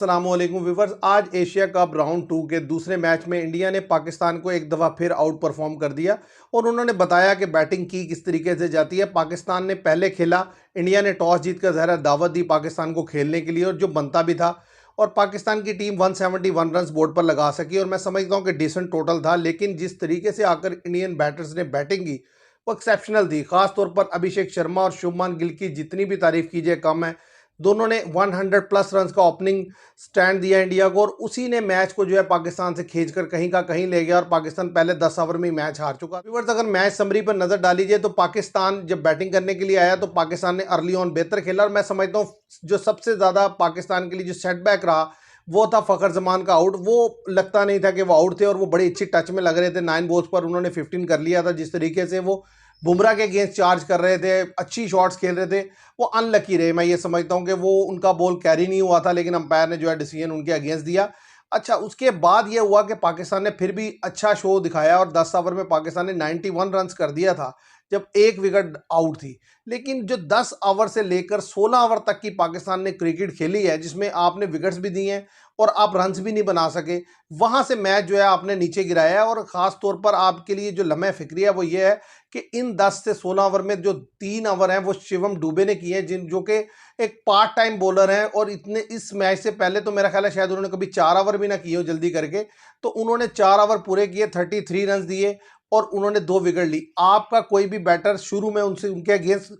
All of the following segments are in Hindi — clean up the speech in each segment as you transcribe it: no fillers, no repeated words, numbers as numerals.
अस्सलामुअलैकुम व्यूवर्स। आज एशिया कप राउंड 2 के दूसरे मैच में इंडिया ने पाकिस्तान को एक दफ़ा फिर आउट परफॉर्म कर दिया और उन्होंने बताया कि बैटिंग की किस तरीके से जाती है। पाकिस्तान ने पहले खेला, इंडिया ने टॉस जीतकर ज़रा दावत दी पाकिस्तान को खेलने के लिए और जो बनता भी था, और पाकिस्तान की टीम 171 रन बोर्ड पर लगा सकी और मैं समझता हूँ कि डिसेंट टोटल था। लेकिन जिस तरीके से आकर इंडियन बैटर्स ने बैटिंग की वो एक्सेप्शनल थी। खासतौर पर अभिषेक शर्मा और शुभमान गिल की जितनी भी तारीफ कीजिए कम है। दोनों ने 100 प्लस रन का ओपनिंग स्टैंड दिया इंडिया को और उसी ने मैच को जो है पाकिस्तान से खींचकर कहीं का कहीं ले गया और पाकिस्तान पहले 10 ओवर में ही मैच हार चुका। व्यूअर्स, अगर मैच समरी पर नजर डाली जाए तो पाकिस्तान जब बैटिंग करने के लिए आया तो पाकिस्तान ने अर्ली ऑन बेहतर खेला और मैं समझता हूँ जो सबसे ज्यादा पाकिस्तान के लिए जो सेटबैक रहा वो था फखर जमान का आउट। वो लगता नहीं था कि वो आउट थे और वो बड़ी अच्छी टच में लग रहे थे। 9 बॉल्स पर उन्होंने 15 कर लिया था। जिस तरीके से वो बुमराह के अगेंस्ट चार्ज कर रहे थे, अच्छी शॉट्स खेल रहे थे, वो अनलकी रहे। मैं ये समझता हूँ कि वो उनका बॉल कैरी नहीं हुआ था, लेकिन अंपायर ने जो है डिसीजन उनके अगेंस्ट दिया। अच्छा, उसके बाद ये हुआ कि पाकिस्तान ने फिर भी अच्छा शो दिखाया और 10 ओवर में पाकिस्तान ने 91 रन कर दिया था जब एक विकेट आउट थी। लेकिन जो 10 ओवर से लेकर 16 ओवर तक की पाकिस्तान ने क्रिकेट खेली है, जिसमें आपने विकेट्स भी दिए हैं और आप रन्स भी नहीं बना सके, वहां से मैच जो है आपने नीचे गिराया है। और खास तौर पर आपके लिए जो लम्हे फिक्री है वो ये है कि इन 10 से 16 ओवर में जो 3 ओवर हैं वो शिवम दुबे ने किए हैं, जिन जो कि एक पार्ट टाइम बॉलर हैं और इतने इस मैच से पहले तो मेरा ख्याल है शायद उन्होंने कभी 4 ओवर भी ना किए हो जल्दी करके। तो उन्होंने 4 ओवर पूरे किए, 33 रन दिए और उन्होंने 2 विकेट ली। आपका कोई भी बैटर शुरू में उनसे उनके अगेंस्ट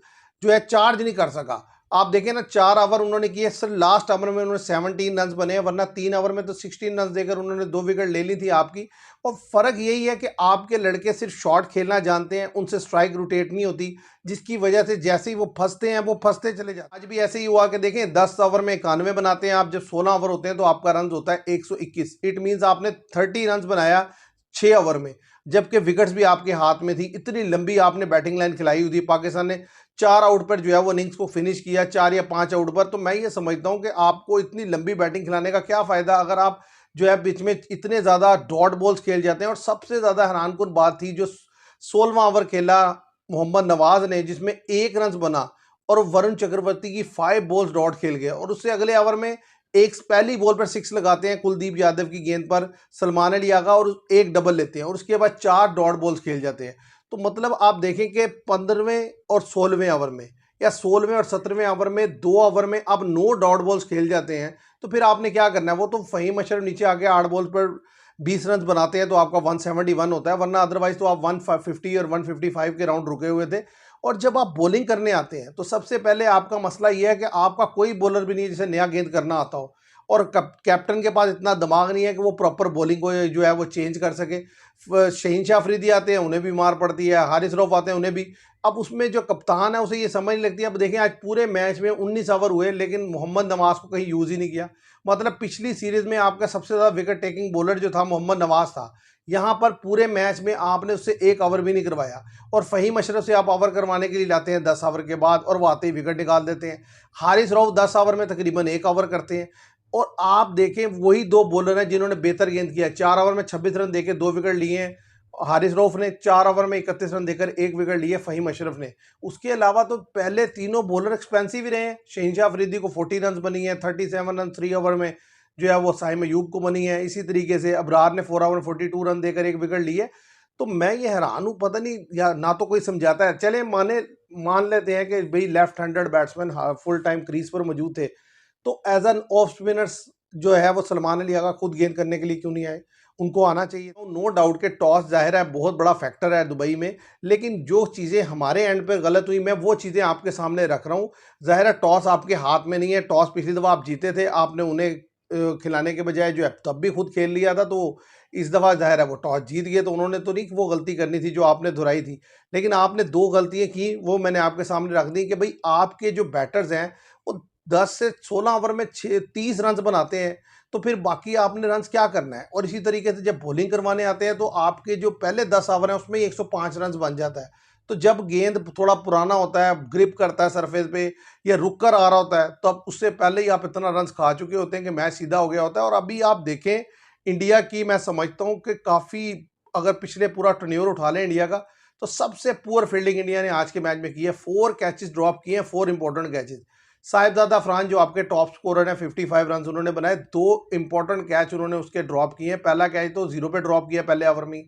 जो है चार्ज नहीं कर सका। आप देखें ना, 4 ओवर उन्होंने किए, सिर्फ लास्ट ओवर में उन्होंने 17 रन बने, वरना 3 ओवर में तो 16 रन देकर उन्होंने 2 विकेट ले ली थी आपकी। और फर्क यही है कि आपके लड़के सिर्फ शॉट खेलना जानते हैं, उनसे स्ट्राइक रोटेट नहीं होती, जिसकी वजह से जैसे ही वो फंसते हैं वो फंसते चले जाते हैं। आज भी ऐसे ही हुआ कि देखें 10 ओवर में 91 बनाते हैं आप, जब 16 ओवर होते हैं तो आपका रन होता है 121। इट मीन्स आपने 30 रन बनाया 6 ओवर में, जबकि विकेट्स भी आपके हाथ में थी। इतनी लंबी आपने बैटिंग लाइन खिलाई हुई थी। पाकिस्तान ने 4 आउट पर जो है वो इनिंग्स को फिनिश किया, 4 या 5 आउट पर। तो मैं ये समझता हूं कि आपको इतनी लंबी बैटिंग खिलाने का क्या फायदा अगर आप जो है बीच में इतने ज्यादा डॉट बॉल्स खेल जाते हैं। और सबसे ज्यादा हैरानकुन बात थी जो 16वां ओवर खेला मोहम्मद नवाज ने, जिसमें 1 रन बना और वरुण चक्रवर्ती की 5 बॉल्स डॉट खेल गया और उससे अगले ओवर में एक पहली बॉल पर 6 लगाते हैं कुलदीप यादव की गेंद पर सलमान अली आगा और एक डबल लेते हैं और उसके बाद 4 डॉट बॉल्स खेल जाते हैं। तो मतलब आप देखें कि 15वें और 16वें ओवर में या 16वें और 17वें ओवर में 2 ओवर में अब 9 डॉट बॉल्स खेल जाते हैं। तो फिर आपने क्या करना है? वो तो फहीम अशरफ नीचे आके 8 बॉल पर 20 रन बनाते हैं तो आपका 171 होता है, वरना अदरवाइज तो आप 150 और 155 के राउंड रुके हुए थे। और जब आप बॉलिंग करने आते हैं तो सबसे पहले आपका मसला यह है कि आपका कोई बॉलर भी नहीं है जिसे नया गेंद करना आता हो, और कैप्टन के पास इतना दिमाग नहीं है कि वो प्रॉपर बॉलिंग को जो है वो चेंज कर सके। शहीन अफरीदी आते हैं, उन्हें भी मार पड़ती है, हारिस रऊफ आते हैं, उन्हें भी। अब उसमें जो कप्तान है उसे ये समझ नहीं लगती। अब देखें आज पूरे मैच में 19 ओवर हुए लेकिन मोहम्मद नवाज को कहीं यूज ही नहीं किया। मतलब पिछली सीरीज में आपका सबसे ज्यादा विकेट टेकिंग बॉलर जो था मोहम्मद नवाज था, यहाँ पर पूरे मैच में आपने उससे 1 ओवर भी नहीं करवाया। और फहीम अशरफ से आप ओवर करवाने के लिए लाते हैं 10 ओवर के बाद और वो आते ही विकेट निकाल देते हैं। हारिस रऊफ 10 ओवर में तकरीबन 1 ओवर करते हैं। और आप देखें वही 2 बॉलर हैं जिन्होंने बेहतर गेंद किया। 4 ओवर में 26 रन देकर 2 विकेट लिए हैं हारिस रऊफ ने, 4 ओवर में 31 रन देकर 1 विकेट लिए फहीम अशरफ ने। उसके अलावा तो पहले तीनों बॉलर एक्सपेंसिव ही रहे हैं। शहीन अफरीदी को 40 रन बनी है, 37 रन 3 ओवर में जो है वो साइम अयूब को बनी है। इसी तरीके से अबरार ने 4 ओवर में 42 रन देकर 1 विकेट लिए। तो मैं ये हैरान हूँ, पता नहीं या ना तो कोई समझाता है। चले मान लेते हैं कि भाई left handed batsman full time crease पर मौजूद थे, तो एज एन ऑफ स्पिनर्स जो है वो सलमान अली आगा खुद गेंद करने के लिए क्यों नहीं आए? उनको आना चाहिए। तो नो डाउट के टॉस जाहिर है बहुत बड़ा फैक्टर है दुबई में, लेकिन जो चीज़ें हमारे एंड पे गलत हुई मैं वो चीज़ें आपके सामने रख रहा हूँ। जाहिर है टॉस आपके हाथ में नहीं है। टॉस पिछली दफ़ा आप जीते थे, आपने उन्हें खिलाने के बजाय जो है तब भी खुद खेल लिया था। तो इस दफ़ा जाहिर है वो टॉस जीत गए, तो उन्होंने तो नहीं वो गलती करनी थी जो आपने दोहराई थी। लेकिन आपने 2 गलतियाँ की, वो मैंने आपके सामने रख दी कि भाई आपके जो बैटर्स हैं वो 10 से 16 ओवर में 30 रन बनाते हैं, तो फिर बाकी आपने रन क्या करना है? और इसी तरीके से जब बॉलिंग करवाने आते हैं तो आपके जो पहले 10 ओवर हैं उसमें ही 105 रन बन जाता है। तो जब गेंद थोड़ा पुराना होता है, ग्रिप करता है सरफेस पे या रुक कर आ रहा होता है, तब उससे पहले ही आप इतना रन खा चुके होते हैं कि मैच सीधा हो गया होता है। और अभी आप देखें इंडिया की, मैं समझता हूं कि काफ़ी, अगर पिछले पूरा टर्न्योर उठा लें इंडिया का, तो सबसे पुअर फील्डिंग इंडिया ने आज के मैच में की है। 4 कैचेस ड्रॉप किए हैं, 4 इंपॉर्टेंट कैचेस। साहिबजादा अफरान जो आपके टॉप स्कोरर हैं 55 रन उन्होंने बनाए, 2 इंपॉर्टेंट कैच उन्होंने उसके ड्रॉप किए हैं। पहला कैच तो 0 पे ड्रॉप किया पहले ओवर में ही,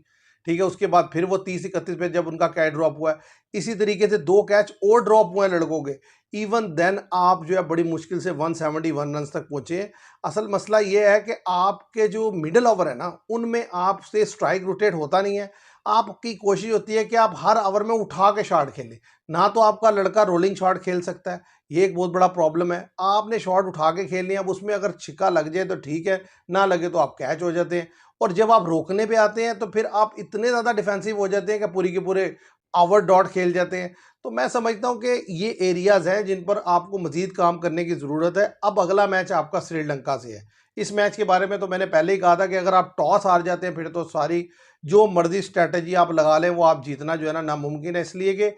ठीक है, उसके बाद फिर वो 30-31 पे जब उनका कैच ड्रॉप हुआ है, इसी तरीके से 2 कैच और ड्रॉप हुए हैं लड़कों के। इवन देन आप जो है बड़ी मुश्किल से 171 रन तक पहुंचे हैं। असल मसला ये है कि आपके जो मिडिल ओवर है ना, उनमें आपसे स्ट्राइक रोटेट होता नहीं है। आपकी कोशिश होती है कि आप हर ओवर में उठा के शॉट खेलें, ना तो आपका लड़का रोलिंग शॉट खेल सकता है, ये एक बहुत बड़ा प्रॉब्लम है। आपने शॉट उठा के खेलनी है, अब उसमें अगर छिक्का लग जाए तो ठीक है, ना लगे तो आप कैच हो जाते हैं। और जब आप रोकने पे आते हैं तो फिर आप इतने ज़्यादा डिफेंसिव हो जाते हैं कि पूरी के पूरे ओवर डॉट खेल जाते हैं। तो मैं समझता हूँ कि ये एरियाज़ हैं जिन पर आपको मज़ीद काम करने की ज़रूरत है। अब अगला मैच आपका श्रीलंका से है। इस मैच के बारे में तो मैंने पहले ही कहा था कि अगर आप टॉस हार जाते हैं फिर तो सारी जो मर्ज़ी स्ट्रैटेजी आप लगा लें वो आप जीतना जो है ना नामुमकिन है। इसलिए कि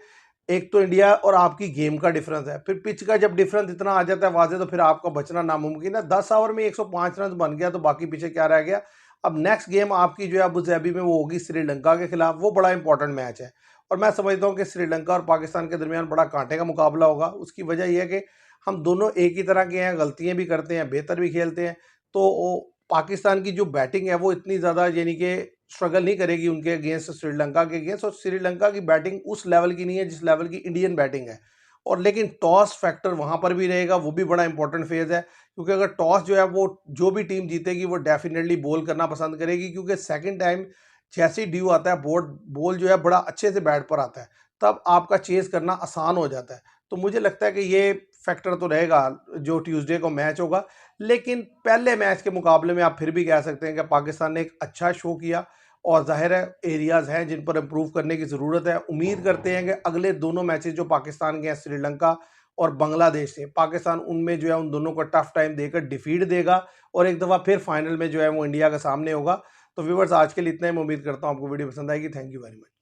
एक तो इंडिया और आपकी गेम का डिफरेंस है, फिर पिच का जब डिफरेंस इतना आ जाता है वाज़े, तो फिर आपका बचना नामुमकिन है। 10 ओवर में 105 रन बन गया तो बाकी पीछे क्या रह गया। अब नेक्स्ट गेम आपकी जो है अबू धाबी में वो होगी श्रीलंका के खिलाफ, वो बड़ा इंपॉर्टेंट मैच है। और मैं समझता हूँ कि श्रीलंका और पाकिस्तान के दरमियान बड़ा कांटे का मुकाबला होगा। उसकी वजह यह है कि हम दोनों एक ही तरह के हैं, गलतियाँ भी करते हैं, बेहतर भी खेलते हैं। तो पाकिस्तान की जो बैटिंग है वो इतनी ज़्यादा यानी कि स्ट्रगल नहीं करेगी उनके अगेंस्ट, श्रीलंका के अगेंस्ट। और श्रीलंका की बैटिंग उस लेवल की नहीं है जिस लेवल की इंडियन बैटिंग है। और लेकिन टॉस फैक्टर वहाँ पर भी रहेगा, वो भी बड़ा इंपॉर्टेंट फेज़ है, क्योंकि अगर टॉस जो है वो जो भी टीम जीतेगी वो डेफिनेटली बॉल करना पसंद करेगी, क्योंकि सेकंड टाइम जैसे ही ड्यू आता है बॉल जो है बड़ा अच्छे से बैट पर आता है, तब आपका चेज़ करना आसान हो जाता है। तो मुझे लगता है कि ये फैक्टर तो रहेगा जो ट्यूसडे को मैच होगा। लेकिन पहले मैच के मुकाबले में आप फिर भी कह सकते हैं कि पाकिस्तान ने एक अच्छा शो किया, और ज़ाहिर है एरियाज़ हैं जिन पर इम्प्रूव करने की ज़रूरत है। उम्मीद करते हैं कि अगले दोनों मैचेस जो पाकिस्तान के हैं, श्रीलंका और बांग्लादेश से, पाकिस्तान उनमें जो है उन दोनों को टफ टाइम देकर डिफीट देगा और एक दफ़ा फिर फाइनल में जो है वो इंडिया के सामने होगा। तो व्यूअर्स, आज के लिए इतना ही। मैं उम्मीद करता हूँ आपको वीडियो पसंद आएगी। Thank you very much.